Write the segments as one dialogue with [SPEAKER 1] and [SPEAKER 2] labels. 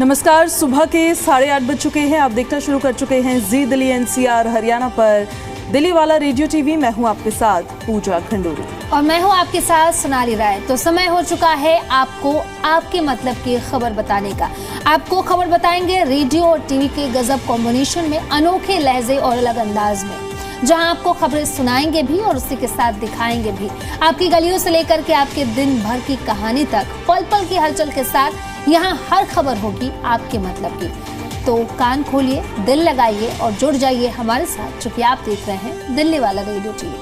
[SPEAKER 1] नमस्कार, सुबह के 8:30 बज चुके हैं। आप देखना शुरू कर चुके हैं जी दिल्ली एनसीआर हरियाणा पर दिल्ली वाला रेडियो टीवी। मैं हूं आपके साथ पूजा खंडूरी
[SPEAKER 2] और मैं हूं आपके साथ सोनाली राय। तो समय हो चुका है आपको आपके मतलब की खबर बताने का। आपको खबर बताएंगे रेडियो और टीवी के गजब कॉम्बिनेशन में, अनोखे लहजे और अलग अंदाज में, जहां आपको खबरें सुनाएंगे भी और उसी के साथ दिखाएंगे भी। आपकी गलियों से लेकर के आपके दिन भर की कहानी तक, पल पल की हलचल के साथ यहाँ हर खबर होगी आपके मतलब की। तो कान खोलिए, दिल लगाइए और जुड़ जाइए हमारे साथ, चूंकि आप देख रहे हैं दिल्ली वाला रेडियो टीवी।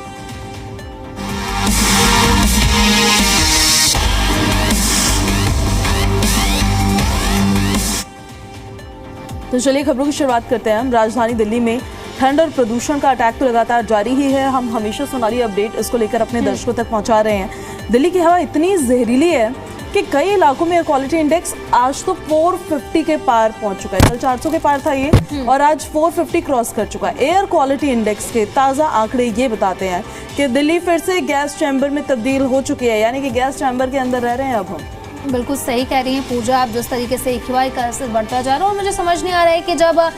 [SPEAKER 1] तो चलिए खबरों की शुरुआत करते हैं। हम राजधानी दिल्ली में ठंड और प्रदूषण का अटैक तो लगातार जारी ही है। हम हमेशा सोनाली अपडेट इसको लेकर अपने दर्शकों तक पहुंचा रहे हैं। दिल्ली की हवा इतनी जहरीली है कि कई इलाकों में एयर क्वालिटी इंडेक्स आज तो 450 के पार पहुंच चुका है। कल 400 के पार था ये और आज 450 क्रॉस कर चुका है। एयर क्वालिटी इंडेक्स के ताज़ा आंकड़े ये बताते हैं कि दिल्ली फिर से गैस चैम्बर में तब्दील हो चुकी है, यानी कि गैस चैम्बर के अंदर रह रहे हैं अब हम।
[SPEAKER 2] बिल्कुल सही कह रही हैं पूजा, आप जिस तरीके से AQI का असर बढ़ता जा रहा है। और मुझे समझ नहीं आ रहा है कि जब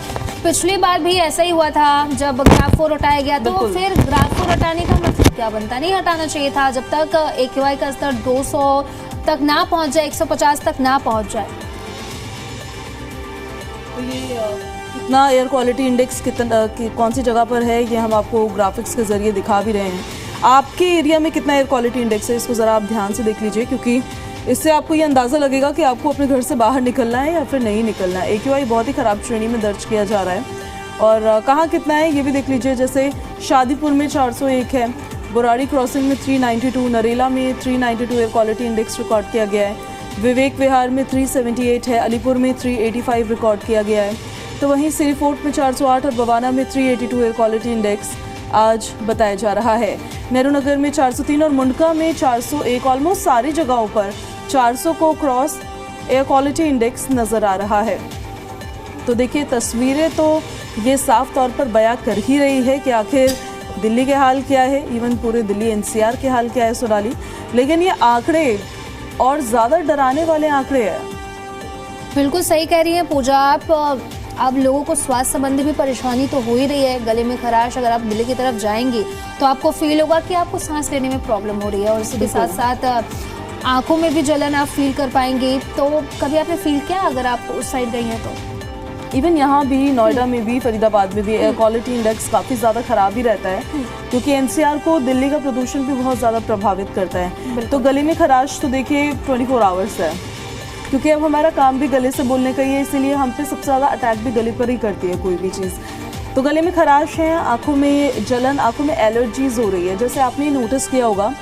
[SPEAKER 2] पिछली बार भी ऐसा ही हुआ था, जब ग्राफ 4 हटाया गया तो फिर ग्राफ 4 हटाने का मतलब क्या बनता? नहीं हटाना चाहिए था। जब तक AQI का स्तर 200 तक ना पहुंच जाए, 150 तक ना पहुंच जाए।
[SPEAKER 1] तो ये कितना एयर क्वालिटी इंडेक्स कौन सी जगह पर है, ये हम आपको ग्राफिक्स के जरिए दिखा भी रहे हैं। आपके एरिया में कितना एयर क्वालिटी इंडेक्स है, इसको ज़रा आप ध्यान से देख लीजिए, क्योंकि इससे आपको ये अंदाज़ा लगेगा कि आपको अपने घर से बाहर निकलना है या फिर नहीं निकलना है। AQI बहुत ही ख़राब श्रेणी में दर्ज किया जा रहा है और कहाँ कितना है ये भी देख लीजिए। जैसे शादीपुर में 401 है, बुराड़ी क्रॉसिंग में 392, नरेला में 392 एयर क्वालिटी इंडेक्स रिकॉर्ड किया गया है। विवेक विहार में 378 है, अलीपुर में 385 रिकॉर्ड किया गया है। तो वहीं सिरी फोर्ट में 408 और बवाना में 382 एयर क्वालिटी इंडेक्स आज बताया जा रहा है। नेहरू नगर में 403 और मुंडका में 401, ऑलमोस्ट सारी जगहों पर 400 को क्रॉस एयर क्वालिटी इंडेक्स नज़र आ रहा है। तो देखिए, तस्वीरें तो ये साफ तौर पर बयां कर ही रही है कि आखिर दिल्ली के हाल क्या है, इवन पूरे दिल्ली एनसीआर के हाल क्या है सोनाली। लेकिन ये आंकड़े और ज़्यादा डराने वाले आंकड़े हैं।
[SPEAKER 2] बिल्कुल सही कह रही हैं पूजा आप। अब लोगों को स्वास्थ्य संबंधी भी परेशानी तो हो ही रही है। गले में खराश, अगर आप दिल्ली की तरफ जाएंगी तो आपको फील होगा कि आपको सांस लेने में प्रॉब्लम हो रही है और इसके साथ साथ आंखों में भी जलन आप फील कर पाएंगे। तो कभी आपने फील किया अगर आप उस साइड गई हैं तो?
[SPEAKER 1] इवन यहाँ भी, नोएडा में भी, फरीदाबाद में भी एयर क्वालिटी इंडेक्स काफ़ी ज़्यादा ख़राब ही रहता है, क्योंकि एनसीआर को दिल्ली का प्रदूषण भी बहुत ज़्यादा प्रभावित करता है। तो गले में खराश तो देखिए 24 आवर्स है, क्योंकि अब हमारा काम भी गले से बोलने का ही है, इसीलिए हम पे सबसे ज़्यादा अटैक भी गले पर ही करती है कोई भी चीज़। तो गले में खराश है, आँखों में जलन, आँखों में एलर्जीज हो रही है। जैसे आपने नोटिस किया होगा,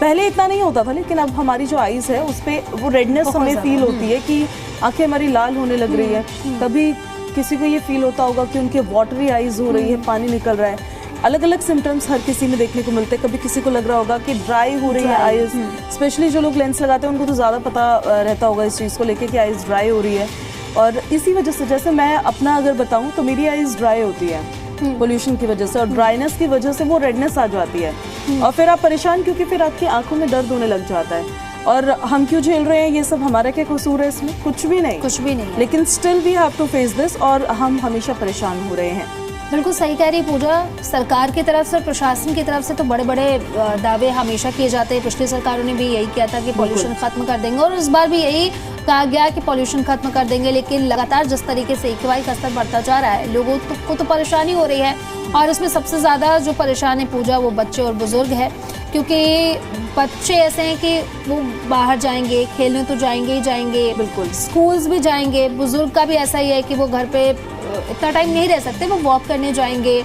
[SPEAKER 1] पहले इतना नहीं होता था, लेकिन अब हमारी जो आईज है उस पर वो रेडनेस हमें फील होती है कि आँखें हमारी लाल होने लग रही है। तभी किसी को ये फील होता होगा कि उनके वाटरी आईज हो रही है, पानी निकल रहा है। अलग अलग सिम्टम्स हर किसी में देखने को मिलते हैं। कभी किसी को लग रहा होगा कि ड्राई हो रही है आईज, स्पेशली जो लोग लेंस लगाते हैं उनको तो ज़्यादा पता रहता होगा इस चीज़ को लेके कि आईज ड्राई हो रही है। और इसी वजह से, जैसे मैं अपना अगर बताऊँ तो मेरी आईज ड्राई होती है पोल्यूशन की वजह से, और ड्राइनेस की वजह से वो रेडनेस आ जाती है और फिर आप परेशान, क्योंकि फिर आपकी आंखों में दर्द होने लग जाता है। और हम क्यों झेल रहे हैं ये सब? हमारा क्या कसूर है इसमें? कुछ भी नहीं। लेकिन still we have to face this, और हम हमेशा परेशान हो रहे हैं।
[SPEAKER 2] बिल्कुल सही कह रही पूजा। सरकार की तरफ से, प्रशासन की तरफ से तो बड़े बड़े दावे हमेशा किए जाते हैं। पिछली सरकारों ने भी यही किया था कि पॉल्यूशन खत्म कर देंगे, और इस बार भी यही कहा गया कि पॉल्यूशन खत्म कर देंगे। लेकिन लगातार जिस तरीके से AQI का स्तर बढ़ता जा रहा है, लोगों को तो परेशानी हो रही है। और इसमें सबसे ज़्यादा जो परेशान है पूजा, वो बच्चे और बुजुर्ग है, क्योंकि बच्चे ऐसे हैं कि वो बाहर जाएंगे, खेलने तो जाएंगे ही जाएंगे, बिल्कुल स्कूल्स भी जाएंगे। बुजुर्ग का भी ऐसा ही है कि वो घर पे इतना टाइम नहीं रह सकते, वो वॉक करने जाएंगे।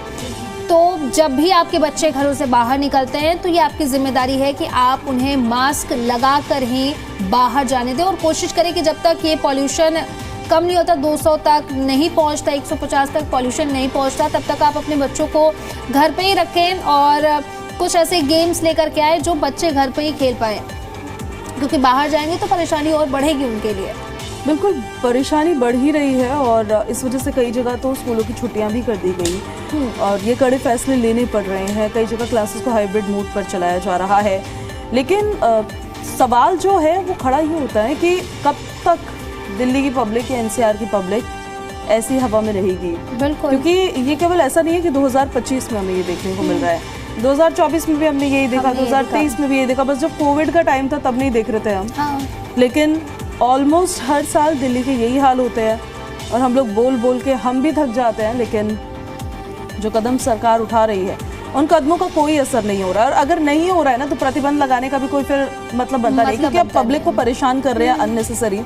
[SPEAKER 2] तो जब भी आपके बच्चे घरों से बाहर निकलते हैं तो ये आपकी जिम्मेदारी है कि आप उन्हें मास्क लगा कर ही बाहर जाने दें, और कोशिश करें कि जब तक ये पॉल्यूशन कम नहीं होता, 200 तक नहीं पहुंचता, 150 तक पॉल्यूशन नहीं पहुंचता, तब तक आप अपने बच्चों को घर पे ही रखें और कुछ ऐसे गेम्स लेकर के आए जो बच्चे घर पे ही खेल पाए, क्योंकि बाहर जाएंगे तो परेशानी और बढ़ेगी उनके लिए।
[SPEAKER 1] बिल्कुल, परेशानी बढ़ ही रही है और इस वजह से कई जगह तो स्कूलों की छुट्टियां भी कर दी गई और ये कड़े फैसले लेने पड़ रहे हैं। कई जगह क्लासेस को हाइब्रिड मोड पर चलाया जा रहा है, लेकिन सवाल जो है वो खड़ा ही होता है कि कब तक दिल्ली की पब्लिक या एनसीआर की पब्लिक ऐसी हवा में रहेगी,
[SPEAKER 2] बिल्कुल,
[SPEAKER 1] क्योंकि ये केवल ऐसा नहीं है कि 2025 में हमें ये देखने को मिल रहा है, 2024 में भी हमने यही देखा, 2023 में भी यही देखा, बस जब कोविड का टाइम था तब नहीं देख रहे थे हम।
[SPEAKER 2] हाँ,
[SPEAKER 1] लेकिन ऑलमोस्ट हर साल दिल्ली के यही हाल होते हैं और हम लोग बोल बोल के हम भी थक जाते हैं, लेकिन जो कदम सरकार उठा रही है उन कदमों का कोई असर नहीं हो रहा है। और अगर नहीं हो रहा है ना तो प्रतिबंध लगाने का भी कोई फिर मतलब बनता नहीं, क्योंकि अब पब्लिक को परेशान कर रहे हैं अननेसेसरी।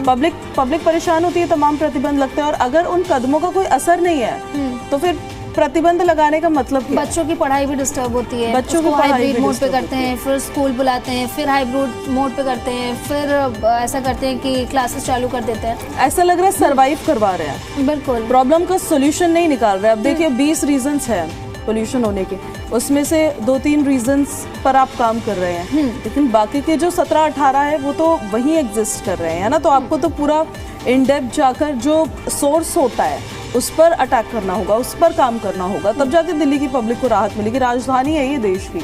[SPEAKER 1] पब्लिक परेशान होती है, तमाम प्रतिबंध लगते हैं, और अगर उन कदमों का कोई असर नहीं है तो फिर प्रतिबंध लगाने का मतलब क्या?
[SPEAKER 2] बच्चों की पढ़ाई भी डिस्टर्ब होती है,
[SPEAKER 1] बच्चों की
[SPEAKER 2] हाइब्रिड मोड पे करते हैं, फिर स्कूल बुलाते हैं, फिर हाइब्रिड मोड पे करते हैं, फिर ऐसा करते हैं कि क्लासेस चालू कर देते हैं।
[SPEAKER 1] ऐसा लग रहा है सरवाइव करवा रहे हैं,
[SPEAKER 2] बिल्कुल,
[SPEAKER 1] प्रॉब्लम का सोल्यूशन नहीं निकाल रहे। अब देखिए 20 रीजंस हैं पोल्यूशन होने के, उसमें से 2-3 रीजंस पर आप काम कर रहे हैं, लेकिन बाकी के जो 17-18 है वो तो वहीं एग्जिस्ट कर रहे हैं ना। तो आपको तो पूरा इन डेप्थ जाकर जो सोर्स होता है उस पर अटैक करना होगा, उस पर काम करना होगा, तब जाके दिल्ली की पब्लिक को राहत मिलेगी। राजधानी है ये देश की,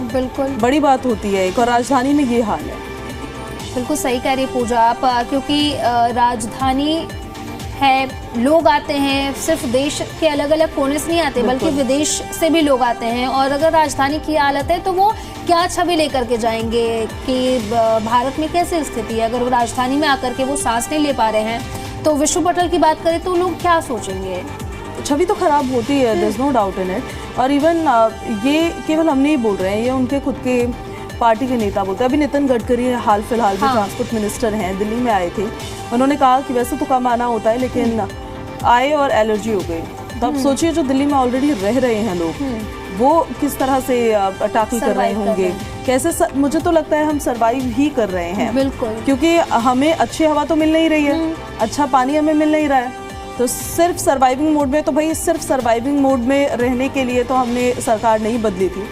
[SPEAKER 2] बिल्कुल
[SPEAKER 1] बड़ी बात होती है एक, और राजधानी में ये हाल है।
[SPEAKER 2] बिल्कुल सही कह रही है पूजा आप, क्योंकि राजधानी है, लोग आते हैं, सिर्फ देश के अलग अलग कोने से नहीं आते बल्कि विदेश से भी लोग आते हैं, और अगर राजधानी की हालत है तो वो क्या छवि लेकर के जाएंगे कि भारत में कैसी स्थिति है। अगर वो राजधानी में आकर के वो सांस नहीं ले पा रहे हैं तो विश्व पटल की बात करें तो लोग क्या सोचेंगे?
[SPEAKER 1] छवि तो खराब होती है, there is no doubt in it. और इवन ये केवल हम नहीं बोल रहे हैं, ये उनके खुद के पार्टी के नेता बोलते हैं। अभी नितिन गडकरी हाल फिलहाल में ट्रांसपोर्ट मिनिस्टर हैं, दिल्ली में आए थे, उन्होंने कहा कि वैसे तो कम आना होता है लेकिन आए और एलर्जी हो गई। तो आप सोचिए जो दिल्ली में ऑलरेडी रह रहे हैं लोग, वो किस तरह से टैकल कर रहे होंगे, कैसे मुझे तो लगता है हम सरवाइव ही कर रहे हैं,
[SPEAKER 2] बिल्कुल,
[SPEAKER 1] क्योंकि हमें अच्छी हवा तो मिल नहीं रही है, अच्छा पानी हमें मिल नहीं रहा है, तो सिर्फ सर्वाइविंग मोड में। तो भाई सिर्फ सर्वाइविंग मोड में रहने के लिए तो हमने सरकार नहीं बदली थी,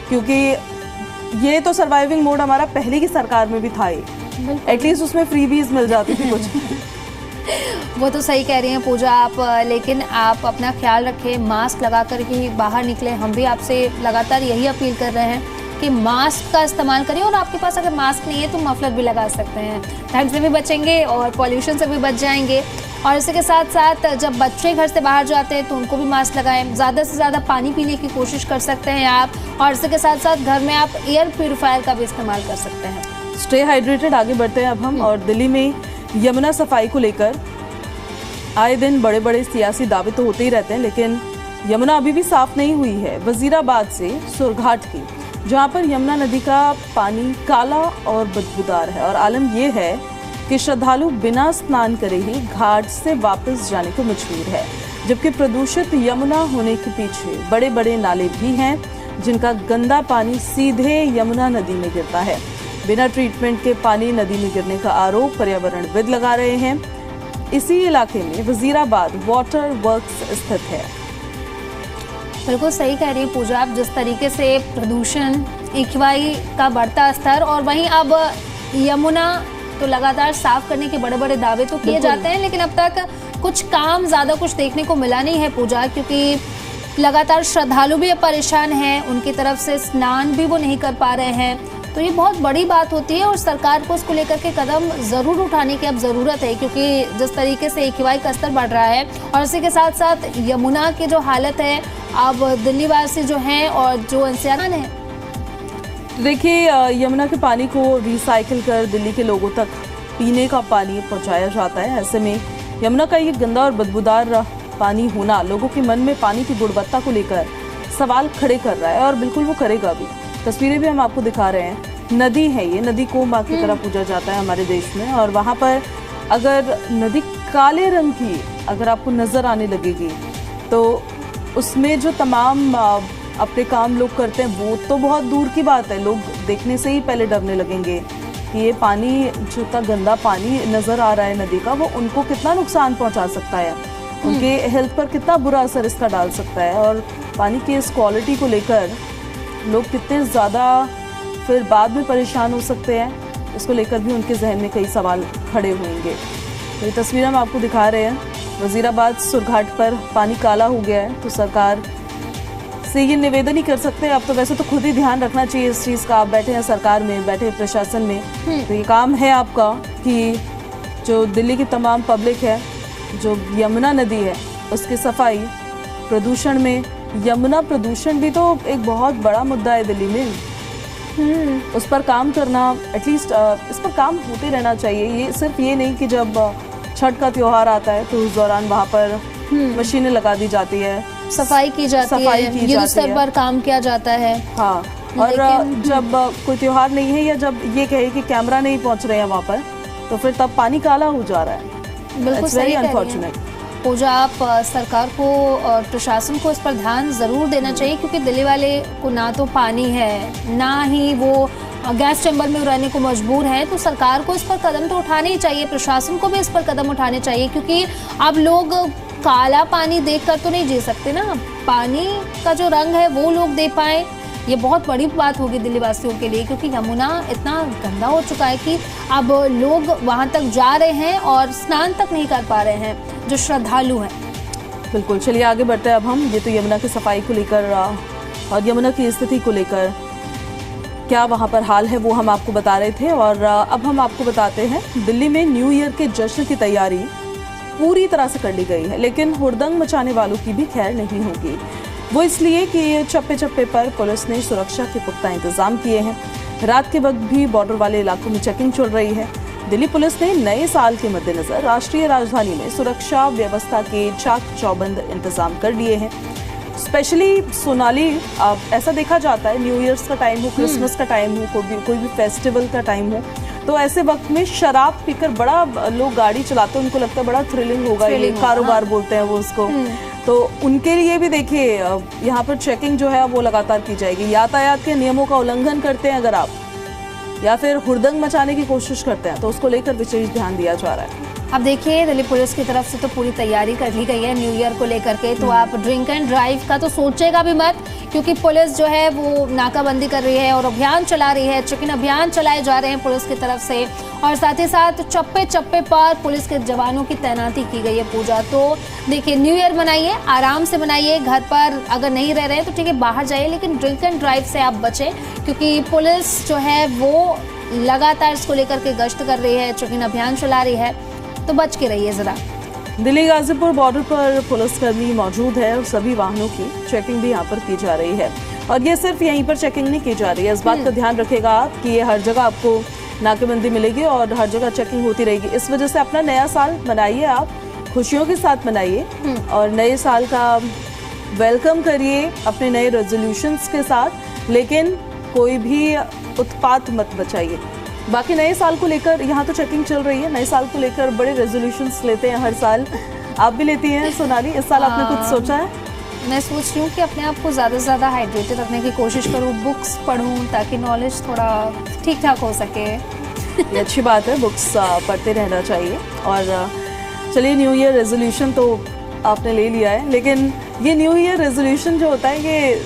[SPEAKER 1] क्योंकि ये तो सर्वाइविंग मोड हमारा पहले की सरकार में भी था ही, एटलीस्ट उसमें फ्रीबीज मिल जाती थी कुछ।
[SPEAKER 2] वो तो सही कह रही हैं पूजा आप, लेकिन आप अपना ख्याल रखें, मास्क लगा कर ही बाहर निकले। हम भी आपसे लगातार यही अपील कर रहे हैं कि मास्क का इस्तेमाल करिए, और आपके पास अगर मास्क नहीं है तो मफलर भी लगा सकते हैं, ठंड से भी बचेंगे और पॉल्यूशन से भी बच जाएंगे। और इसी के साथ साथ जब बच्चे घर से बाहर जाते हैं तो उनको भी मास्क लगाएं, ज़्यादा से ज़्यादा पानी पीने की कोशिश कर सकते हैं आप, और इसी के साथ साथ घर में आप एयर प्यूरीफायर का भी इस्तेमाल कर सकते हैं।
[SPEAKER 1] Stay hydrated. आगे बढ़ते हैं अब हम, और दिल्ली में यमुना सफाई को लेकर आए दिन बड़े बड़े सियासी दावे तो होते ही रहते हैं, लेकिन यमुना अभी भी साफ नहीं हुई है। वजीराबाद से सुरघाट की, जहां पर यमुना नदी का पानी काला और बदबूदार है, और आलम यह है कि श्रद्धालु बिना स्नान करे ही घाट से वापस जाने को मजबूर है, जबकि प्रदूषित यमुना होने के पीछे बड़े बड़े नाले भी हैं जिनका गंदा पानी सीधे यमुना नदी में गिरता है। बिना ट्रीटमेंट के पानी नदी में गिरने का आरोप पर्यावरणविद लगा रहे हैं। इसी इलाके में वजीराबाद वाटर वर्क्स स्थित है।
[SPEAKER 2] बिल्कुल सही कह रही है पूजा आप, जिस तरीके से प्रदूषण, एक्वाई का बढ़ता स्तर, और वहीं अब यमुना तो लगातार साफ करने के बड़े बड़े दावे तो किए जाते हैं, लेकिन अब तक कुछ काम ज़्यादा कुछ देखने को मिला नहीं है पूजा, क्योंकि लगातार श्रद्धालु भी अब परेशान हैं, उनकी तरफ से स्नान भी वो नहीं कर पा रहे हैं। तो ये बहुत बड़ी बात होती है और सरकार को इसको लेकर के कदम ज़रूर उठाने की अब ज़रूरत है, क्योंकि जिस तरीके से एक्वाई का स्तर बढ़ रहा है और इसी के साथ साथ यमुना की जो हालत है, अब दिल्ली वासी जो हैं और जो एनसीआर हैं,
[SPEAKER 1] देखिए यमुना के पानी को रिसाइकिल कर दिल्ली के लोगों तक पीने का पानी पहुंचाया जाता है। ऐसे में यमुना का ये गंदा और बदबूदार पानी होना लोगों के मन में पानी की गुणवत्ता को लेकर सवाल खड़े कर रहा है, और बिल्कुल वो करेगा भी। तस्वीरें भी हम आपको दिखा रहे हैं। नदी है ये, नदी को माँ की तरह पूजा जाता है हमारे देश में, और वहाँ पर अगर नदी काले रंग की अगर आपको नज़र आने लगेगी तो उसमें जो तमाम अपने काम लोग करते हैं वो तो बहुत दूर की बात है, लोग देखने से ही पहले डरने लगेंगे कि ये पानी जो इतना गंदा पानी नज़र आ रहा है नदी का, वो उनको कितना नुकसान पहुंचा सकता है, उनके हेल्थ पर कितना बुरा असर इसका डाल सकता है, और पानी की इस क्वालिटी को लेकर लोग कितने ज़्यादा फिर बाद में परेशान हो सकते हैं, इसको लेकर भी उनके जहन में कई सवाल खड़े होंगे। तो ये तस्वीर हम आपको दिखा रहे हैं, वजीराबाद सुरघाट पर पानी काला हो गया है, तो सरकार से ये निवेदन ही कर सकते हैं। अब तो वैसे तो खुद ही ध्यान रखना चाहिए इस चीज़ का, आप बैठे हैं सरकार में, बैठे हैं प्रशासन में, तो ये काम है आपका कि जो दिल्ली की तमाम पब्लिक है, जो यमुना नदी है उसकी सफाई, प्रदूषण में यमुना प्रदूषण भी तो एक बहुत बड़ा मुद्दा है दिल्ली में। उस पर काम करना, एटलीस्ट इस पर काम होते रहना चाहिए। ये सिर्फ ये नहीं कि जब छठ का त्योहार आता है तो उस दौरान वहाँ पर मशीनें लगा दी जाती है,
[SPEAKER 2] सफाई की जाती है, युद्ध स्तर पर काम किया जाता है।
[SPEAKER 1] हाँ, और जब कोई त्योहार नहीं है या जब ये कहे कि कैमरा नहीं पहुँच रहे हैं वहाँ पर, तो फिर तब पानी काला हो जा रहा है।
[SPEAKER 2] बिल्कुल सही
[SPEAKER 1] अनफॉर्चुनेट।
[SPEAKER 2] पूजा, आप सरकार को और प्रशासन को इस पर ध्यान ज़रूर देना चाहिए, क्योंकि दिल्ली वाले को ना तो पानी है, ना ही वो गैस चैम्बर में रहने को मजबूर है। तो सरकार को इस पर कदम तो उठाने ही चाहिए, प्रशासन को भी इस पर कदम उठाने चाहिए, क्योंकि अब लोग काला पानी देखकर तो नहीं जी सकते ना। पानी का जो रंग है वो लोग दे पाए, ये बहुत बड़ी बात होगी दिल्ली वासियों के लिए, क्योंकि यमुना इतना गंदा हो चुका है कि अब लोग वहां तक जा रहे हैं और स्नान तक नहीं कर पा रहे हैं जो श्रद्धालु हैं।
[SPEAKER 1] बिल्कुल, चलिए आगे बढ़ते हैं अब हम। ये तो यमुना की सफाई को लेकर और यमुना की स्थिति को लेकर क्या वहां पर हाल है वो हम आपको बता रहे थे। और अब हम आपको बताते हैं, दिल्ली में न्यू ईयर के जश्न की तैयारी पूरी तरह से कर ली गई है, लेकिन हुड़दंग मचाने वालों की भी खैर नहीं होगी। वो इसलिए कि चप्पे चप्पे पर पुलिस ने सुरक्षा के पुख्ता इंतजाम किए हैं। रात के वक्त भी बॉर्डर वाले इलाकों में चेकिंग चल रही है। दिल्ली पुलिस ने नए साल के मद्देनजर राष्ट्रीय राजधानी में सुरक्षा व्यवस्था के चाक चौबंद इंतजाम कर लिए हैं। स्पेशली सोनाली, ऐसा देखा जाता है न्यू ईयर्स का टाइम हो, क्रिसमस का टाइम हो, कोई भी फेस्टिवल का टाइम हो, तो ऐसे वक्त में शराब पीकर बड़ा लोग गाड़ी चलाते हैं, उनको लगता है बड़ा थ्रिलिंग होगा, ये कारोबार बोलते हैं वो उसको। तो उनके लिए भी देखिए यहाँ पर चेकिंग जो है वो लगातार की जाएगी। यातायात के नियमों का उल्लंघन करते हैं अगर आप, या फिर हुड़दंग मचाने की कोशिश करते हैं, तो उसको लेकर विशेष ध्यान दिया जा रहा है।
[SPEAKER 2] अब देखिए, दिल्ली पुलिस की तरफ से तो पूरी तैयारी कर ली गई है न्यू ईयर को लेकर के, तो आप ड्रिंक एंड ड्राइव का तो सोचेगा भी मत, क्योंकि पुलिस जो है वो नाकाबंदी कर रही है और अभियान चला रही है, चेकिंग अभियान चलाए जा रहे हैं पुलिस की तरफ से, और साथ ही साथ चप्पे चप्पे पर पुलिस के जवानों की तैनाती की गई है। पूजा, तो देखिए न्यू ईयर मनाइए, आराम से मनाइए, घर पर अगर नहीं रह रहे हैं तो ठीक है बाहर जाइए, लेकिन ड्रिंक एंड ड्राइव से आप बचें, क्योंकि पुलिस जो है वो लगातार इसको लेकर के गश्त कर रही है, चेकिंग अभियान चला रही है, तो बच के रहिए जरा।
[SPEAKER 1] दिल्ली गाजीपुर बॉर्डर पर पुलिसकर्मी मौजूद है और सभी वाहनों की चेकिंग भी यहाँ पर की जा रही है। और ये सिर्फ यहीं पर चेकिंग नहीं की जा रही है, इस बात का ध्यान रखेगा आप कि ये हर जगह आपको नाकेबंदी मिलेगी और हर जगह चेकिंग होती रहेगी। इस वजह से अपना नया साल मनाइए, आप खुशियों के साथ मनाइए और नए साल का वेलकम करिए अपने नए रेजोल्यूशंस के साथ, लेकिन कोई भी उत्पात मत बचाइए। बाकी नए साल को लेकर यहाँ तो चेकिंग चल रही है, नए साल को लेकर बड़े रेजोल्यूशंस लेते हैं हर साल। आप भी लेती हैं सोनाली, इस साल आपने कुछ सोचा है?
[SPEAKER 2] मैं सोच रही हूँ कि अपने आप को ज़्यादा से ज़्यादा हाइड्रेटेड रखने की कोशिश करूँ, बुक्स पढूं ताकि नॉलेज थोड़ा ठीक ठाक हो सके।
[SPEAKER 1] ये अच्छी बात है, बुक्स पढ़ते रहना चाहिए। और चलिए, न्यू ईयर रेजोल्यूशन तो आपने ले लिया है, लेकिन ये न्यू ईयर रेजोल्यूशन जो होता है ये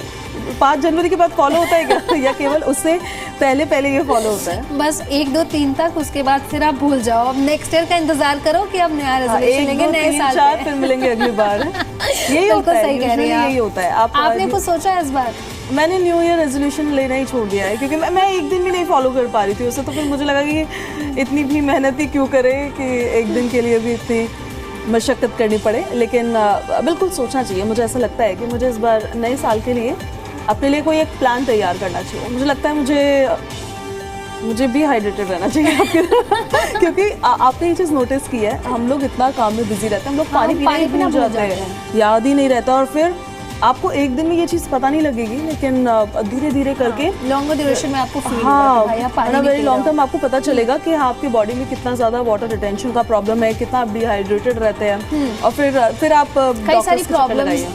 [SPEAKER 1] 5 जनवरी के बाद फॉलो होता है क्या या केवल उससे पहले ये फॉलो होता है?
[SPEAKER 2] बस 1, 2, 3 तक, उसके बाद फिर आप भूल जाओ। अब नेक्स्ट ईयर का इंतजार करो कि अब नया रेजोल्यूशन लेंगे, नए साल
[SPEAKER 1] 4 फिर मिलेंगे अगली बार। यही होता है,
[SPEAKER 2] सही कह रही हैं,
[SPEAKER 1] यही होता है।
[SPEAKER 2] आपने कुछ सोचा है इस बार?
[SPEAKER 1] मैंने न्यू ईयर रेजोल्यूशन लेना ही छोड़ दिया है, क्योंकि मैं एक दिन भी नहीं फॉलो कर पा रही थी उसे, तो फिर मुझे लगा कि इतनी भी मेहनत ही क्यों करे कि एक दिन के लिए भी इतनी मशक्कत करनी पड़े। लेकिन बिल्कुल सोचना चाहिए। मुझे ऐसा लगता है कि मुझे इस बार नए साल के लिए अपने लिए कोई एक प्लान तैयार करना चाहिए। मुझे लगता है मुझे भी हाइड्रेटेड रहना चाहिए क्योंकि आपने ये चीज़ नोटिस की है, हम लोग इतना काम में बिजी रहते हैं, हम लोग पानी पीना भूल जाते हैं, याद ही नहीं रहता, और फिर आपको एक दिन में ये चीज़ पता नहीं लगेगी, लेकिन धीरे धीरे करके
[SPEAKER 2] लॉन्ग ड्यूरेशन में आपको फील
[SPEAKER 1] होगा, वेरी लॉन्ग टर्म आपको पता चलेगा कि हाँ, आपकी बॉडी में कितना ज़्यादा वाटर रिटेंशन का प्रॉब्लम है, कितना आप डिहाइड्रेटेड रहते हैं, और फिर आप
[SPEAKER 2] कई सारी प्रॉब्लम्स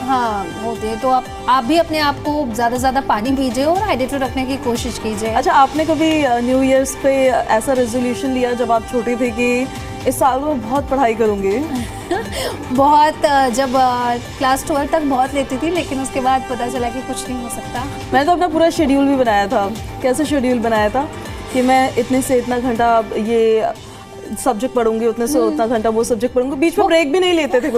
[SPEAKER 2] होती है। तो आप भी अपने आप को ज़्यादा पानी पीजिए और हाइड्रेटेड रखने की कोशिश कीजिए।
[SPEAKER 1] अच्छा, आपने कभी न्यू ईयर्स पे ऐसा रेजोल्यूशन लिया जब आप छोटे थे कि इस साल में बहुत पढ़ाई करूँगी?
[SPEAKER 2] बहुत, जब क्लास 12 तक बहुत लेती थी, लेकिन उसके बाद पता चला कि कुछ नहीं हो सकता।
[SPEAKER 1] मैंने तो अपना पूरा शेड्यूल भी बनाया था। कैसे शेड्यूल बनाया था कि मैं इतने से इतना घंटा ये सब्जेक्ट पढ़ूंगी, उतने से उतना घंटा वो सब्जेक्ट पढ़ूंगी। बीच में ब्रेक भी नहीं लेते थे,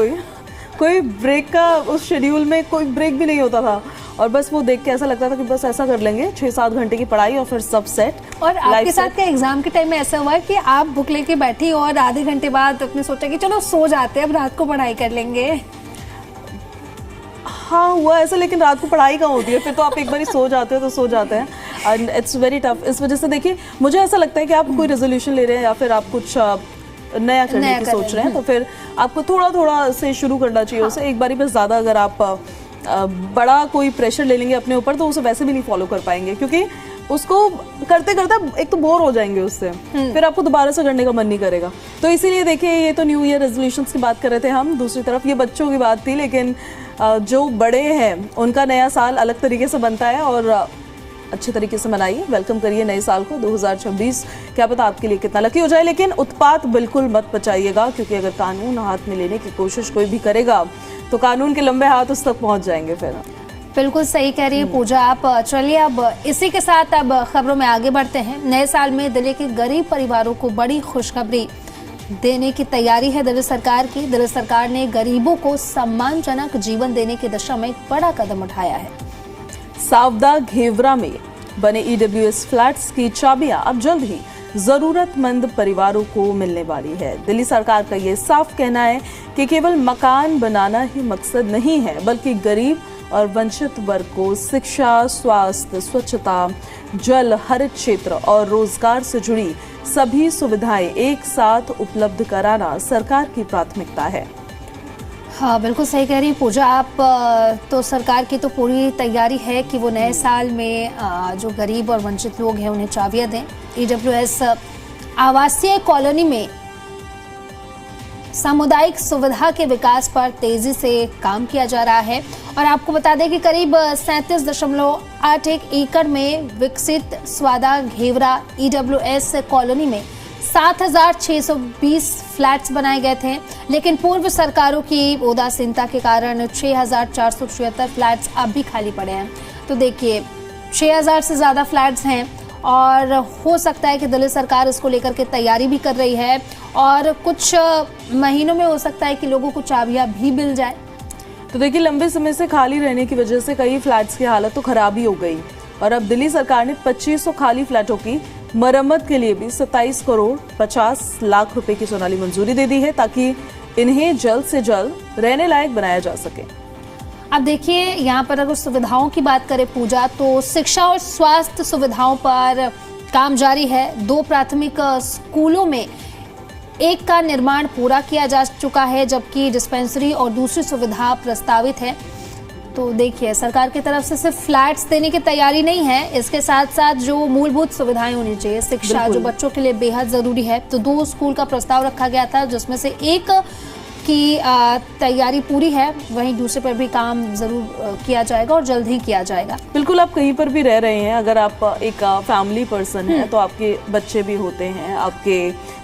[SPEAKER 1] कोई ब्रेक का उस शेड्यूल में कोई ब्रेक भी नहीं होता था। और बस वो देख के ऐसा लगता था कि बस ऐसा कर लेंगे 6-7 घंटे की पढ़ाई और फिर सब सेट।
[SPEAKER 2] और आपके साथ क्या एग्जाम के टाइम में ऐसा हुआ कि आप बुक लेके बैठी और आधे घंटे बाद अपने सोचा कि चलो सो जाते हैं, अब रात को पढ़ाई कर लेंगे?
[SPEAKER 1] हाँ हुआ ऐसा, लेकिन रात को पढ़ाई कहाँ होती है, फिर तो आप एक बार सो जाते हो तो सो जाते हैं, एंड इट्स वेरी टफ। इस वजह से देखिए मुझे ऐसा लगता है कि आप कोई रेजोल्यूशन ले रहे हैं या फिर आप कुछ नया करने की सोच रहे हैं तो फिर आपको थोड़ा थोड़ा से शुरू करना चाहिए उसे। एक बारी बस ज़्यादा अगर आप बड़ा कोई प्रेशर ले लेंगे अपने ऊपर तो उसे वैसे भी नहीं फॉलो कर पाएंगे, क्योंकि उसको करते करते एक तो बोर हो जाएंगे उससे, फिर आपको दोबारा से करने का मन नहीं करेगा। तो इसीलिए देखिए ये तो न्यू ईयर रेजोल्यूशंस की बात कर रहे थे हम, दूसरी तरफ ये बच्चों की बात थी, लेकिन जो बड़े हैं उनका नया साल अलग तरीके से बनता है और अच्छे तरीके से मनाइए, वेलकम करिए नए साल को 2026। क्या पता आपके लिए कितना लकी हो जाए, लेकिन उत्पात बिल्कुल मत बचाइएगा, क्योंकि अगर कानून हाथ में लेने की कोशिश कोई भी करेगा तो कानून के लंबे हाथ उस तक पहुंच जाएंगे फिर।
[SPEAKER 2] बिल्कुल सही कह रही है पूजा आप। चलिए अब इसी के साथ अब खबरों में आगे बढ़ते हैं। नए साल में दिल्ली के गरीब परिवारों को बड़ी खुशखबरी देने की तैयारी है दिल्ली सरकार की। दिल्ली सरकार ने गरीबों को सम्मानजनक जीवन देने की दिशा में एक बड़ा कदम उठाया है।
[SPEAKER 1] सावदा घेवरा में बने ईडब्ल्यूएस फ्लैट्स की चाबियां अब जल्द ही जरूरतमंद परिवारों को मिलने वाली है। दिल्ली सरकार का ये साफ कहना है कि केवल मकान बनाना ही मकसद नहीं है, बल्कि गरीब और वंचित वर्ग को शिक्षा, स्वास्थ्य, स्वच्छता, जल, हरित क्षेत्र और रोजगार से जुड़ी सभी सुविधाएं एक साथ उपलब्ध कराना सरकार की प्राथमिकता है।
[SPEAKER 2] हाँ बिल्कुल सही कह रही हैं पूजा आप। तो सरकार की तो पूरी तैयारी है कि वो नए साल में जो गरीब और वंचित लोग हैं उन्हें चाबियां दें। ईडब्ल्यूएस आवासीय कॉलोनी में सामुदायिक सुविधा के विकास पर तेजी से काम किया जा रहा है और आपको बता दें कि करीब 37.81 एकड़ में विकसित स्वादा घेवरा ईडब्ल्यूएस कॉलोनी में 7,620 फ्लैट्स बनाए गए थे, लेकिन पूर्व सरकारों की उदासीनता के कारण 6,476 फ्लैट्स अब भी खाली पड़े हैं। तो देखिए 6,000 से ज़्यादा फ्लैट्स हैं और हो सकता है कि दिल्ली सरकार इसको लेकर के तैयारी भी कर रही है और कुछ महीनों में हो सकता है कि लोगों को चाबियां भी मिल जाए।
[SPEAKER 1] तो देखिए लंबे समय से खाली रहने की वजह से कई फ्लैट्स की हालत तो खराब ही हो गई और अब दिल्ली सरकार ने 2500 खाली फ्लैटों की मरम्मत के लिए भी 27 करोड़ 50 लाख रुपए की सोनाली मंजूरी दे दी है, ताकि इन्हें जल्द से जल्द रहने लायक बनाया जा सके।
[SPEAKER 2] अब देखिए यहाँ पर अगर सुविधाओं की बात करें पूजा, तो शिक्षा और स्वास्थ्य सुविधाओं पर काम जारी है। 2 प्राथमिक स्कूलों में एक का निर्माण पूरा किया जा चुका है, जबकि डिस्पेंसरी और दूसरी सुविधा प्रस्तावित है। तो देखिए सरकार की तरफ से सिर्फ फ्लैट्स देने की तैयारी नहीं है, इसके साथ साथ जो मूलभूत सुविधाएं होनी चाहिए, शिक्षा जो बच्चों के लिए बेहद जरूरी है, तो 2 स्कूल का प्रस्ताव रखा गया था, जिसमें से एक की तैयारी पूरी है, वहीं दूसरे पर भी काम जरूर किया जाएगा और जल्द ही किया जाएगा।
[SPEAKER 1] बिल्कुल, आप कहीं पर भी रह रहे हैं, अगर आप एक फैमिली पर्सन है तो आपके बच्चे भी होते हैं, आपके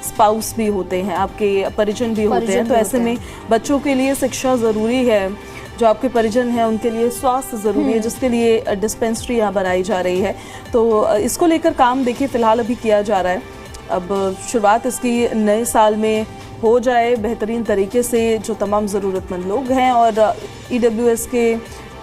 [SPEAKER 1] स्पाउस भी होते हैं, आपके परिजन भी होते हैं, तो ऐसे में बच्चों के लिए शिक्षा ज़रूरी है, जो आपके परिजन हैं उनके लिए स्वास्थ्य ज़रूरी है, जिसके लिए डिस्पेंसरी यहाँ बनाई जा रही है। तो इसको लेकर काम देखिए फ़िलहाल अभी किया जा रहा है। अब शुरुआत इसकी नए साल में हो जाए बेहतरीन तरीके से, जो तमाम ज़रूरतमंद लोग हैं और ईडब्ल्यूएस के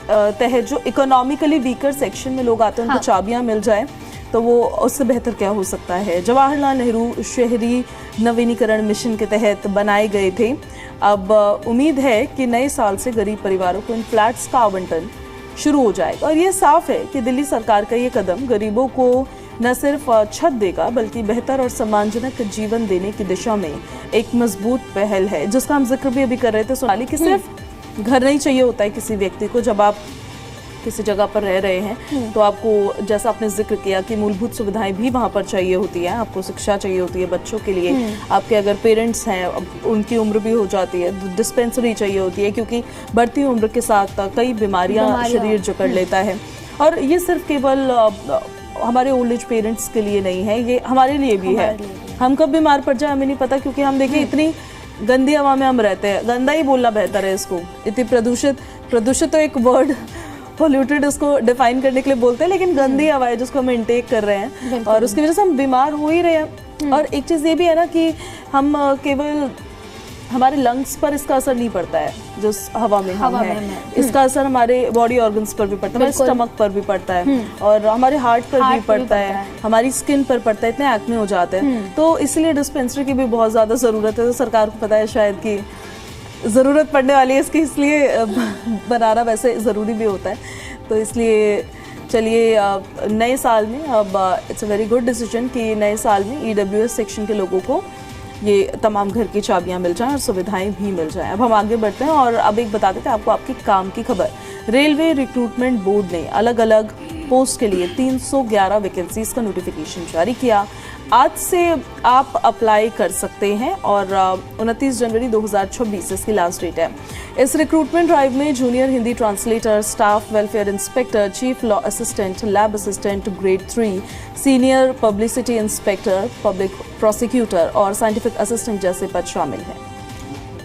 [SPEAKER 1] तहत जो इकोनॉमिकली वीकर सेक्शन में लोग आते हैं उनको चाबियाँ मिल जाए, तो वो उससे बेहतर क्या हो सकता है। जवाहरलाल नेहरू शहरी नवीनीकरण मिशन के तहत बनाए गए थे। अब उम्मीद है कि नए साल से गरीब परिवारों को इन फ्लैट्स का आवंटन शुरू हो जाएगा और ये साफ है कि दिल्ली सरकार का ये कदम गरीबों को न सिर्फ छत देगा, बल्कि बेहतर और सम्मानजनक जीवन देने की दिशा में एक मजबूत पहल है, जिसका हम जिक्र भी अभी कर रहे थे सोनाली, कि सिर्फ घर नहीं चाहिए होता है किसी व्यक्ति को। जब आप किसी जगह पर रह रहे हैं तो आपको, जैसा आपने जिक्र किया, कि मूलभूत सुविधाएं भी वहाँ पर चाहिए होती हैं। आपको शिक्षा चाहिए होती है बच्चों के लिए, आपके अगर पेरेंट्स हैं उनकी उम्र भी हो जाती है, डिस्पेंसरी चाहिए होती है, क्योंकि बढ़ती उम्र के साथ कई बीमारियाँ शरीर जकड़ लेता है। और ये सिर्फ केवल हमारे ओल्ड एज पेरेंट्स के लिए नहीं है, ये हमारे लिए भी है। हम कब बीमार पड़ जाए हमें नहीं पता, क्योंकि हम देखिए इतनी गंदी हवा में हम रहते हैं। गंदा ही बोलना बेहतर है इसको, इतनी प्रदूषित तो एक वर्ड, पोल्यूटेड उसको डिफाइन करने के लिए बोलते हैं, लेकिन गंदी हवा है जिसको हम इनटेक कर रहे हैं और उसकी वजह से हम बीमार हो ही रहे हैं। और एक चीज़ ये भी है ना कि हम केवल हमारे लंग्स पर इसका असर नहीं पड़ता है, जो हवा में हम
[SPEAKER 2] हवा
[SPEAKER 1] हैं।
[SPEAKER 2] में
[SPEAKER 1] इसका असर हमारे बॉडी ऑर्गन्स पर भी पड़ता है, हमारे स्टमक पर भी पड़ता है और हमारे हार्ट पर भी पड़ता है, हमारी स्किन पर पड़ता है, इतने एक्ने हो जाते हैं। तो इसलिए डिस्पेंसरी की भी बहुत ज़्यादा ज़रूरत है। तो सरकार को पता है शायद कि ज़रूरत पड़ने वाली है इसकी, इसलिए बनाना वैसे ज़रूरी भी होता है। तो इसलिए चलिए नए साल में अब it's a very good decision कि नए साल में EWS सेक्शन के लोगों को ये तमाम घर की चाबियां मिल जाएं और सुविधाएं भी मिल जाएं। अब हम आगे बढ़ते हैं और अब एक बता देते हैं आपको आपके काम की खबर। रेलवे रिक्रूटमेंट बोर्ड ने अलग अलग पोस्ट के लिए 311 वैकेंसीज का नोटिफिकेशन जारी किया। आज से आप अप्लाई कर सकते हैं और 29 जनवरी 2026 इसकी लास्ट डेट है। इस रिक्रूटमेंट ड्राइव में junior Hindi translator, staff welfare inspector, chief law assistant, lab assistant grade 3, senior publicity inspector, public prosecutor और साइंटिफिक असिस्टेंट जैसे पद शामिल हैं।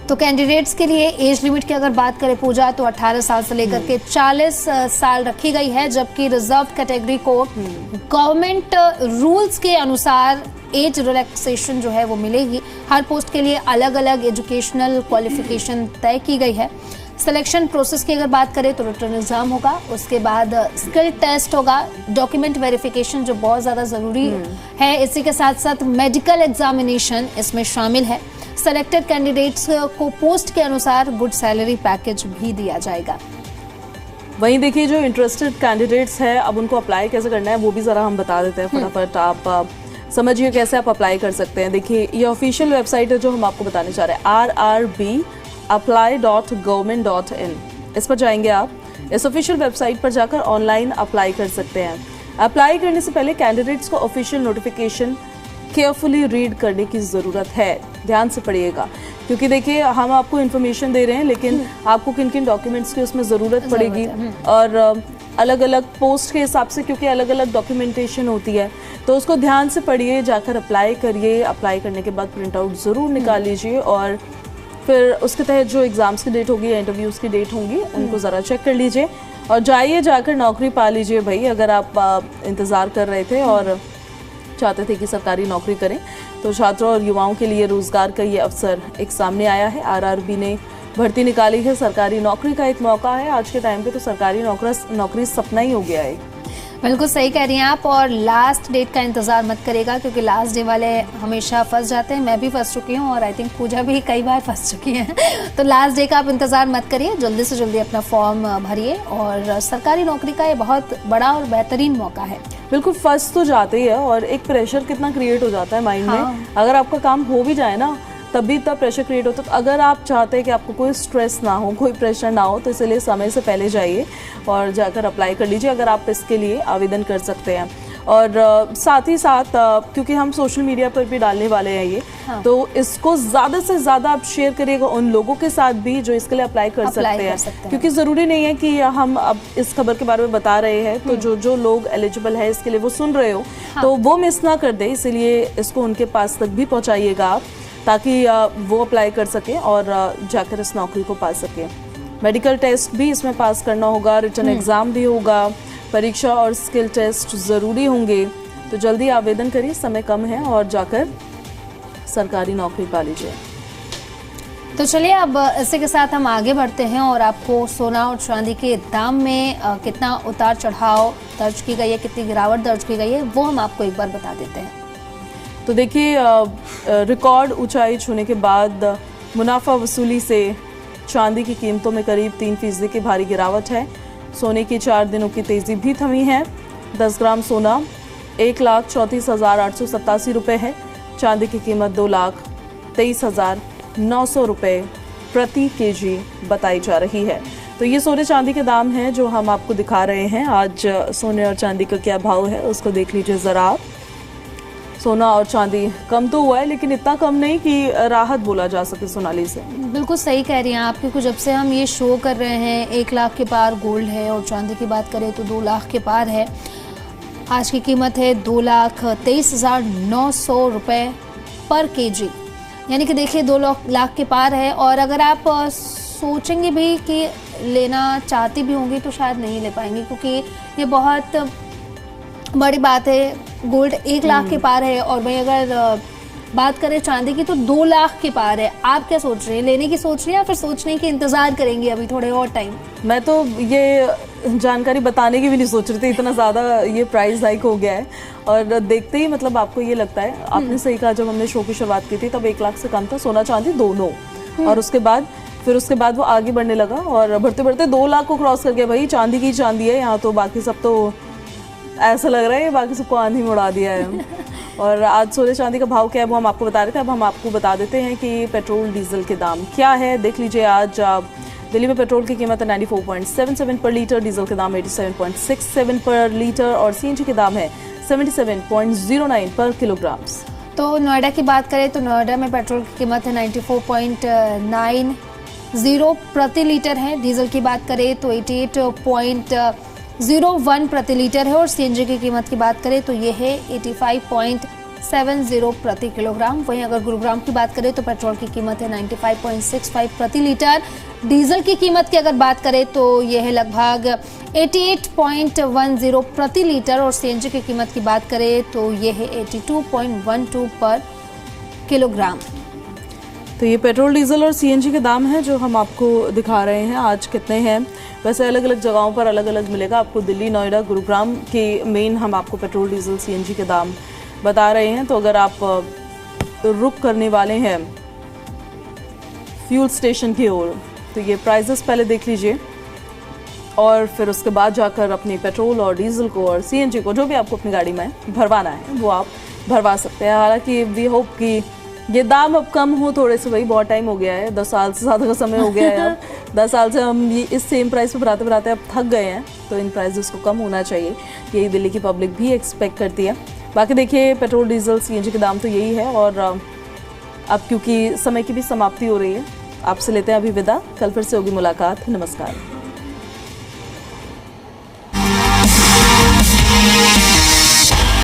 [SPEAKER 2] तो कैंडिडेट्स के लिए एज लिमिट की अगर बात करें पूजा तो 18 साल से लेकर के 40 साल रखी गई है, जबकि रिजर्व कैटेगरी को गवर्नमेंट रूल्स के अनुसार एज रिलैक्सेशन जो है वो मिलेगी। हर पोस्ट के लिए अलग अलग एजुकेशनल क्वालिफिकेशन तय की गई है। सिलेक्शन प्रोसेस की अगर बात करें तो रिटर्न एग्जाम होगा, उसके बाद स्किल टेस्ट होगा, डॉक्यूमेंट वेरिफिकेशन जो बहुत ज़्यादा ज़रूरी है, इसी के साथ साथ मेडिकल एग्जामिनेशन इसमें शामिल है। सेलेक्टेड कैंडिडेट्स को पोस्ट के अनुसार गुड सैलरी पैकेज भी दिया जाएगा।
[SPEAKER 1] वहीं देखिए जो इंटरेस्टेड कैंडिडेट्स हैं अब उनको अप्लाई कैसे करना है वो भी ज़रा हम बता देते हैं फटाफट। आप समझिए कैसे आप अप्लाई कर सकते हैं। देखिए ये ऑफिशियल वेबसाइट है जो हम आपको बताने चाह रहे हैं, rrbapply.government.in। इस पर जाएंगे आप, इस ऑफिशियल वेबसाइट पर जाकर ऑनलाइन अप्लाई कर सकते हैं। अप्लाई करने से पहले कैंडिडेट्स को ऑफिशियल नोटिफिकेशन केयरफुली रीड करने की ज़रूरत है। ध्यान से पढ़िएगा क्योंकि देखिए हम आपको इन्फॉर्मेशन दे रहे हैं लेकिन आपको किन किन डॉक्यूमेंट्स की उसमें ज़रूरत पड़ेगी और अलग अलग पोस्ट के हिसाब से, क्योंकि अलग अलग डॉक्यूमेंटेशन होती है, तो उसको ध्यान से पढ़िए, जाकर अप्लाई करिए। अप्लाई करने के बाद प्रिंट आउट ज़रूर निकाल लीजिए और फिर उसके तहत जो एग्ज़ाम्स की डेट होगी या इंटरव्यूज़ की डेट होंगी उनको ज़रा चेक कर लीजिए और जाइए, जाकर नौकरी पा लीजिए भाई। अगर आप इंतज़ार कर रहे थे और चाहते थे कि सरकारी नौकरी करें तो छात्रों और युवाओं के लिए रोजगार का ये अवसर एक सामने आया है। आरआरबी ने भर्ती निकाली है, सरकारी नौकरी का एक मौका है। आज के टाइम पे तो सरकारी नौकरी सपना ही हो गया है।
[SPEAKER 2] बिल्कुल सही कह रही हैं आप, और लास्ट डेट का इंतजार मत करेगा क्योंकि लास्ट डे वाले हमेशा फंस जाते हैं। मैं भी फंस चुकी हूँ और आई थिंक पूजा भी कई बार फंस चुकी है। तो लास्ट डे का आप इंतजार मत करिए, जल्दी से जल्दी अपना फॉर्म भरिए और सरकारी नौकरी का ये बहुत बड़ा और बेहतरीन मौका है।
[SPEAKER 1] बिल्कुल फंस तो जाते ही है और एक प्रेशर कितना क्रिएट हो जाता है माइंड में। अगर आपका काम हो भी जाए ना तभी इतना प्रेशर क्रिएट होता है। तो अगर आप चाहते हैं कि आपको कोई स्ट्रेस ना हो, कोई प्रेशर ना हो, तो इसलिए समय से पहले जाइए और जाकर अप्लाई कर लीजिए अगर आप इसके लिए आवेदन कर सकते हैं। और साथ ही साथ क्योंकि हम सोशल मीडिया पर भी डालने वाले हैं ये, तो इसको ज़्यादा से ज़्यादा आप शेयर करिएगा उन लोगों के साथ भी जो इसके लिए अप्लाई कर सकते हैं। क्योंकि ज़रूरी नहीं है कि हम अब इस खबर के बारे में बता रहे हैं तो जो लोग एलिजिबल है इसके लिए वो सुन रहे हो तो वो मिस ना कर दे, इसीलिए इसको उनके पास तक भी पहुँचाइएगा आप ताकि वो अप्लाई कर सकें और जाकर इस नौकरी को पा सकें। मेडिकल टेस्ट भी इसमें पास करना होगा, रिटन एग्ज़ाम भी होगा, परीक्षा और स्किल टेस्ट ज़रूरी होंगे। तो जल्दी आवेदन करिए, समय कम है और जाकर सरकारी नौकरी पा लीजिए।
[SPEAKER 2] तो चलिए अब इसी के साथ हम आगे बढ़ते हैं और आपको सोना और चांदी के दाम में कितना उतार चढ़ाव दर्ज की गई है, कितनी गिरावट दर्ज की गई है, वो हम आपको एक बार बता देते हैं।
[SPEAKER 1] तो देखिए रिकॉर्ड ऊंचाई छूने के बाद मुनाफा वसूली से चांदी की कीमतों में करीब 3% की भारी गिरावट है। सोने की 4 दिनों की तेज़ी भी थमी है। 10 ग्राम सोना 1,34,887 रुपये है। चांदी की कीमत 2,23,900 रुपये प्रति केजी बताई जा रही है। तो ये सोने चांदी के दाम हैं जो हम आपको दिखा रहे हैं। आज सोने और चांदी का क्या भाव है उसको देख लीजिए ज़रा आप। सोना और चांदी कम तो हुआ है लेकिन इतना कम नहीं कि राहत बोला जा सके सोनाली से।
[SPEAKER 2] बिल्कुल सही कह रही हैं आप, क्योंकि जब से हम ये शो कर रहे हैं 1 लाख के पार गोल्ड है और चांदी की बात करें तो 2 लाख के पार है। आज की कीमत है 2,23,900 रुपये पर केजी, यानी कि देखिए 2 लाख के पार है। और अगर आप सोचेंगे भी कि लेना चाहती भी होंगी तो शायद नहीं ले पाएंगी क्योंकि ये बहुत बड़ी बात है। गोल्ड 1 लाख के पार है और भाई अगर बात करें चांदी की तो 2 लाख के पार है। आप क्या सोच रहे हैं, लेने की सोच रहे हैं या फिर सोचने की इंतजार करेंगे अभी थोड़े और टाइम?
[SPEAKER 1] मैं तो ये जानकारी बताने की भी नहीं सोच रही थी, इतना ज़्यादा ये प्राइस हाइक हो गया है। और देखते ही मतलब आपको ये लगता है, आपने सही कहा, जब हमने शो की शुरुआत की थी तब 1 लाख से कम था सोना चांदी दोनों, और उसके बाद वो आगे बढ़ने लगा और बढ़ते बढ़ते 2 लाख को क्रॉस कर गया। भाई चांदी की चांदी है यहाँ तो, बाकी सब तो ऐसा लग रहा है बाकी सबको आंधी में उड़ा दिया है। और आज सोने चांदी का भाव क्या है वो हम आपको बता रहे थे, अब हम आपको बता देते हैं कि पेट्रोल डीजल के दाम क्या है। देख लीजिए, आज दिल्ली में पेट्रोल की कीमत है 94.77 पर लीटर, डीजल के दाम 87.67 पर लीटर और सीएनजी के दाम है 77.09 पर किलोग्राम।
[SPEAKER 2] तो नोएडा की बात करें तो नोएडा में पेट्रोल की कीमत है 94.90 प्रति लीटर है। डीजल की बात करें तो 88.01 प्रति लीटर है और सीएनजी की कीमत की बात करें तो ये है 85.70 प्रति किलोग्राम। वहीं अगर गुरुग्राम की बात करें तो पेट्रोल की कीमत है 95.65 प्रति लीटर। डीजल की कीमत की अगर बात करें तो ये है लगभग 88.10 प्रति लीटर और सीएनजी की कीमत की बात करें तो ये है 82.12 पर किलोग्राम।
[SPEAKER 1] तो ये पेट्रोल डीजल और सीएनजी के दाम हैं जो हम आपको दिखा रहे हैं आज कितने हैं। वैसे अलग अलग जगहों पर अलग अलग मिलेगा आपको, दिल्ली, नोएडा, गुरुग्राम के मेन हम आपको पेट्रोल डीजल सीएनजी के दाम बता रहे हैं। तो अगर आप रुक करने वाले हैं फ्यूल स्टेशन की ओर तो ये प्राइजेस पहले देख लीजिए और फिर उसके बाद जाकर अपनी पेट्रोल और डीजल को और सीएनजी को, जो भी आपको अपनी गाड़ी में भरवाना है वो आप भरवा सकते हैं। हालांकि वी होप कि ये दाम अब कम हो थोड़े से, भाई बहुत टाइम हो गया है, 10 साल से ज़्यादा का समय हो गया है। अब 10 साल से हम ये इस सेम प्राइस पे भराते भराते अब थक गए हैं, तो इन प्राइसेस को कम होना चाहिए, यही दिल्ली की पब्लिक भी एक्सपेक्ट करती है। बाकी देखिए पेट्रोल डीजल सीएनजी के दाम तो यही है। और अब क्योंकि समय की भी समाप्ति हो रही है, आपसे लेते हैं अभी विदा, कल फिर से होगी मुलाकात। नमस्कार।